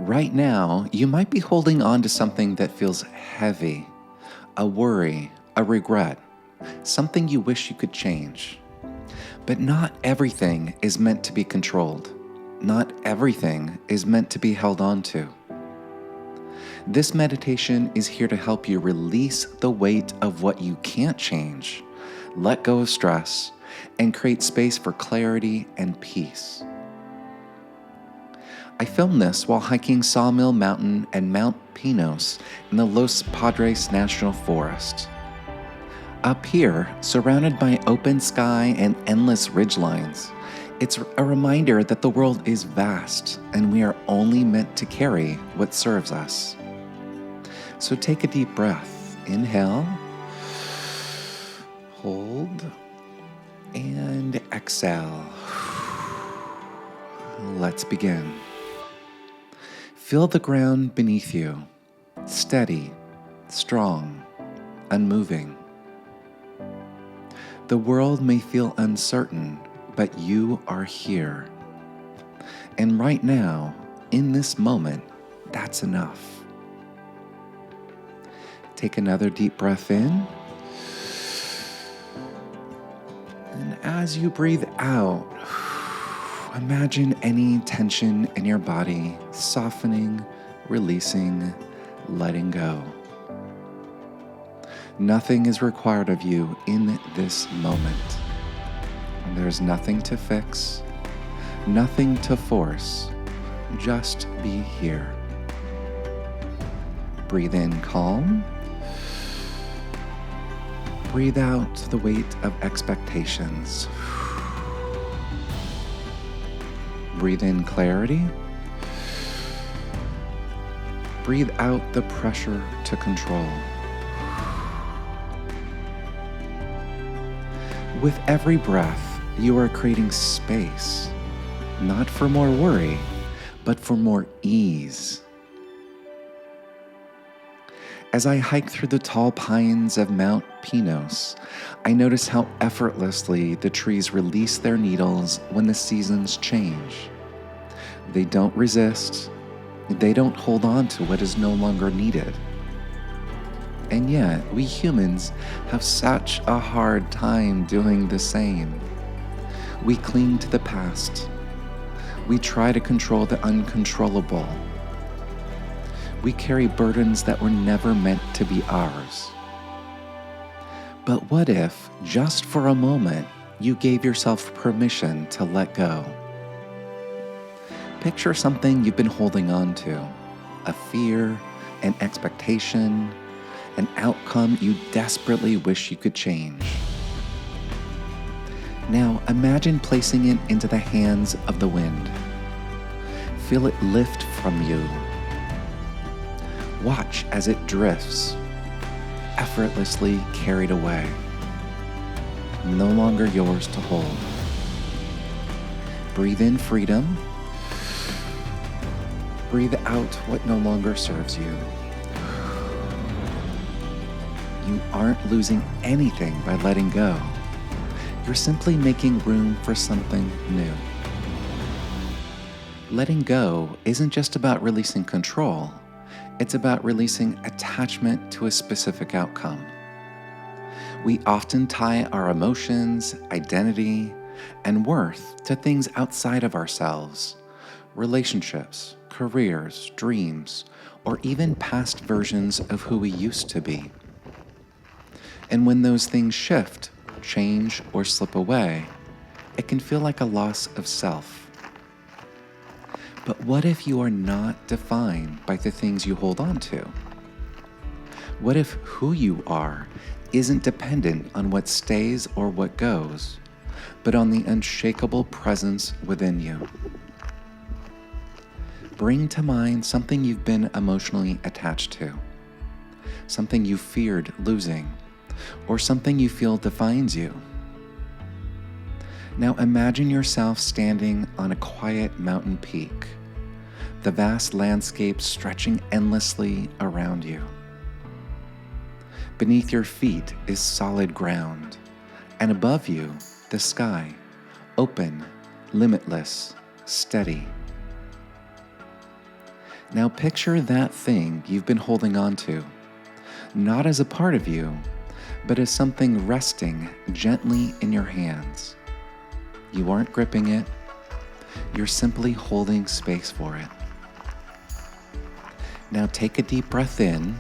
Right now, you might be holding on to something that feels heavy, a worry, a regret, something you wish you could change. But not everything is meant to be controlled. Not everything is meant to be held on to. This meditation is here to help you release the weight of what you can't change, let go of stress, and create space for clarity and peace. I filmed this while hiking Sawmill Mountain and Mount Pinos in the Los Padres National Forest. Up here, surrounded by open sky and endless ridgelines, it's a reminder that the world is vast and we are only meant to carry what serves us. So take a deep breath. Inhale, hold, and exhale. Let's begin. Feel the ground beneath you, steady, strong, unmoving. The world may feel uncertain, but you are here. And right now, in this moment, that's enough. Take another deep breath in. And as you breathe out, imagine any tension in your body softening, releasing, letting go. Nothing is required of you in this moment. There's nothing to fix, nothing to force. Just be here. Breathe in calm. Breathe out the weight of expectations. Breathe in clarity. Breathe out the pressure to control. With every breath, you are creating space, not for more worry, but for more ease. As I hike through the tall pines of Mount Pinos, I notice how effortlessly the trees release their needles when the seasons change. They don't resist. They don't hold on to what is no longer needed. And yet, we humans have such a hard time doing the same. We cling to the past. We try to control the uncontrollable. We carry burdens that were never meant to be ours. But what if, just for a moment, you gave yourself permission to let go? Picture something you've been holding on to, a fear, an expectation, an outcome you desperately wish you could change. Now imagine placing it into the hands of the wind. Feel it lift from you. Watch as it drifts, effortlessly carried away, no longer yours to hold. Breathe in freedom. Breathe out what no longer serves you. You aren't losing anything by letting go. You're simply making room for something new. Letting go isn't just about releasing control. It's about releasing attachment to a specific outcome. We often tie our emotions, identity, and worth to things outside of ourselves, relationships, careers, dreams, or even past versions of who we used to be. And when those things shift, change, or slip away, it can feel like a loss of self. But what if you are not defined by the things you hold on to? What if who you are isn't dependent on what stays or what goes, but on the unshakable presence within you? Bring to mind something you've been emotionally attached to, something you feared losing, or something you feel defines you. Now imagine yourself standing on a quiet mountain peak, the vast landscape stretching endlessly around you. Beneath your feet is solid ground, and above you, the sky, open, limitless, steady. Now picture that thing you've been holding on to, not as a part of you, but as something resting gently in your hands. You aren't gripping it, you're simply holding space for it. Now take a deep breath in,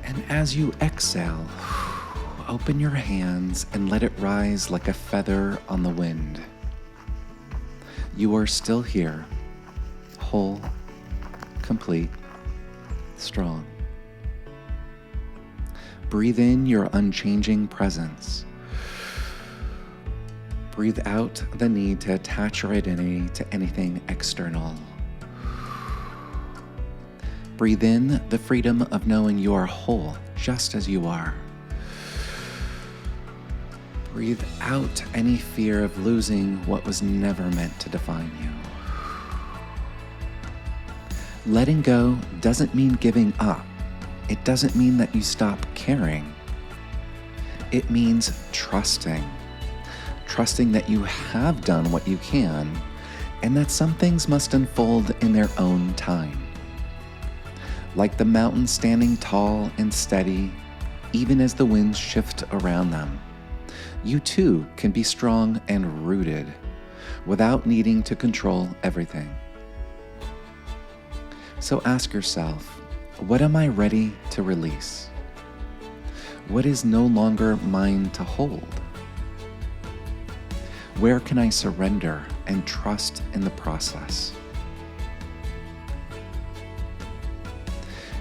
and as you exhale, open your hands and let it rise like a feather on the wind. You are still here, whole, complete, strong. Breathe in your unchanging presence. Breathe out the need to attach your identity to anything external. Breathe in the freedom of knowing you are whole just as you are. Breathe out any fear of losing what was never meant to define you. Letting go doesn't mean giving up. It doesn't mean that you stop caring. It means trusting. Trusting that you have done what you can, and that some things must unfold in their own time. Like the mountains standing tall and steady, even as the winds shift around them, you too can be strong and rooted without needing to control everything. So ask yourself, what am I ready to release? What is no longer mine to hold? Where can I surrender and trust in the process?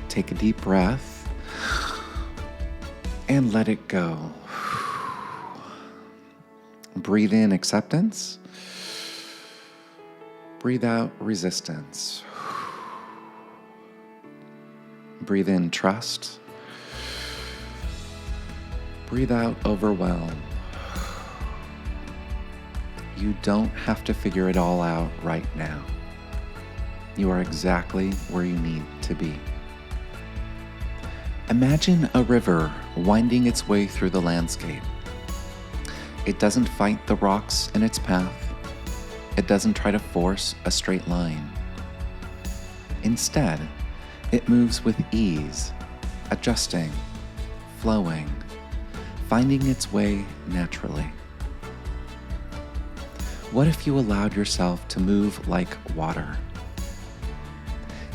Take a deep breath and let it go. Breathe in acceptance. Breathe out resistance. Breathe in trust. Breathe out overwhelm. You don't have to figure it all out right now. You are exactly where you need to be. Imagine a river winding its way through the landscape. It doesn't fight the rocks in its path. It doesn't try to force a straight line. Instead, it moves with ease, adjusting, flowing, finding its way naturally. What if you allowed yourself to move like water?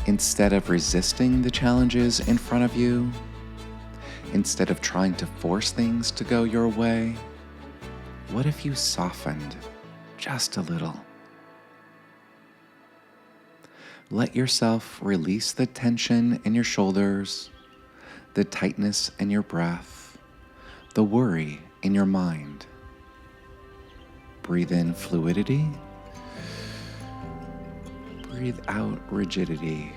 Instead of resisting the challenges in front of you, instead of trying to force things to go your way, what if you softened just a little? Let yourself release the tension in your shoulders, the tightness in your breath, the worry in your mind. Breathe in fluidity. Breathe out rigidity.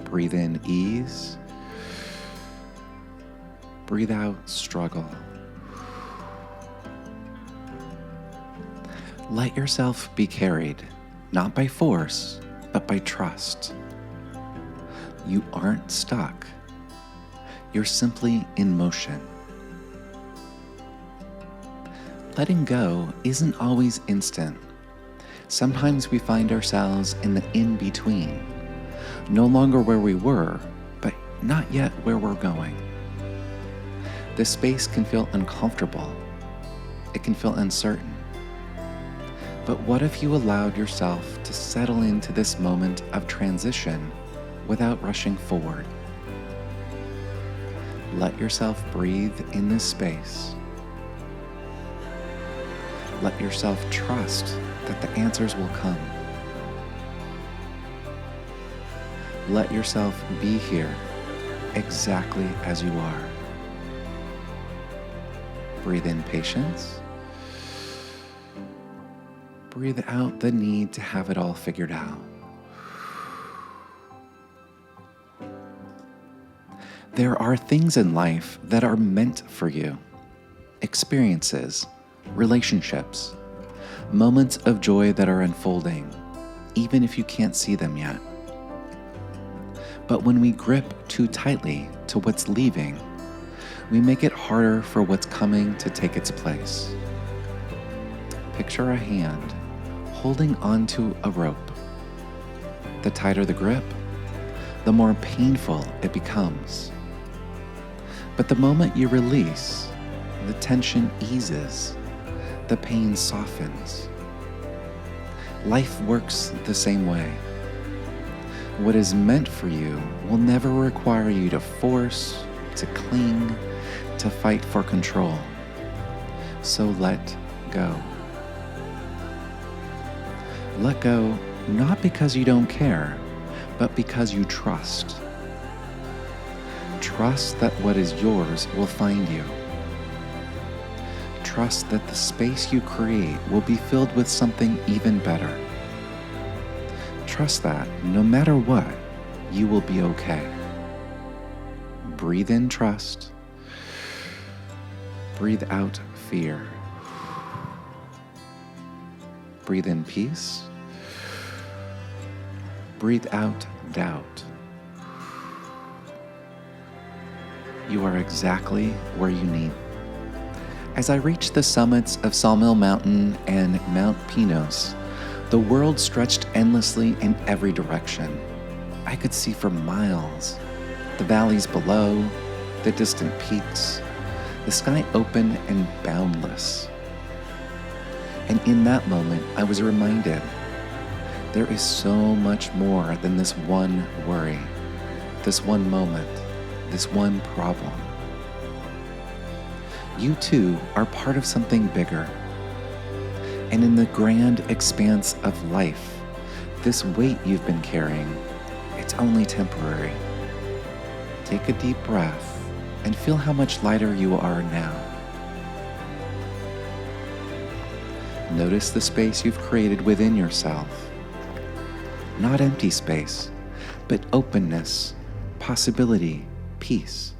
Breathe in ease. Breathe out struggle. Let yourself be carried, not by force, but by trust. You aren't stuck. You're simply in motion. Letting go isn't always instant. Sometimes we find ourselves in the in-between, no longer where we were, but not yet where we're going. The space can feel uncomfortable. It can feel uncertain. But what if you allowed yourself to settle into this moment of transition without rushing forward? Let yourself breathe in this space. Let yourself trust that the answers will come. Let yourself be here exactly as you are. Breathe in patience. Breathe out the need to have it all figured out. There are things in life that are meant for you. Experiences, relationships, moments of joy that are unfolding, even if you can't see them yet. But when we grip too tightly to what's leaving, we make it harder for what's coming to take its place. Picture a hand holding onto a rope. The tighter the grip, the more painful it becomes. But the moment you release, the tension eases, the pain softens. Life works the same way. What is meant for you will never require you to force, to cling, to fight for control. So let go. Let go not because you don't care, but because you trust. Trust that what is yours will find you. Trust that the space you create will be filled with something even better. Trust that no matter what, you will be okay. Breathe in trust. Breathe out fear. Breathe in peace. Breathe out doubt. You are exactly where you need. As I reached the summits of Sawmill Mountain and Mount Pinos, the world stretched endlessly in every direction. I could see for miles. The valleys below, the distant peaks, the sky open and boundless. And in that moment, I was reminded there is so much more than this one worry, this one moment, this one problem. You too are part of something bigger. And in the grand expanse of life, this weight you've been carrying, it's only temporary. Take a deep breath and feel how much lighter you are now. Notice the space you've created within yourself. Not empty space, but openness, possibility, peace.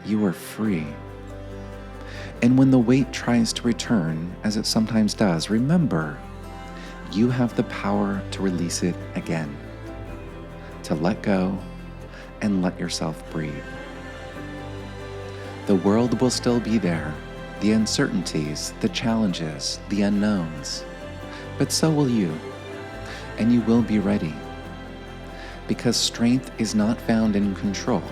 You are free. And when the weight tries to return, as it sometimes does, remember, you have the power to release it again, to let go and let yourself breathe. The world will still be there, the uncertainties, the challenges, the unknowns, but so will you, and you will be ready, because strength is not found in control.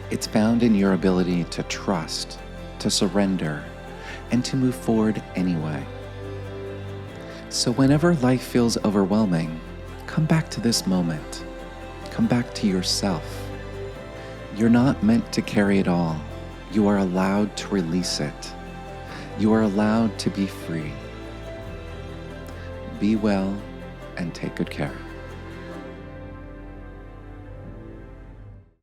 It's found in your ability to trust, to surrender, and to move forward anyway. So whenever life feels overwhelming, come back to this moment. Come back to yourself. You're not meant to carry it all. You are allowed to release it. You are allowed to be free. Be well and take good care.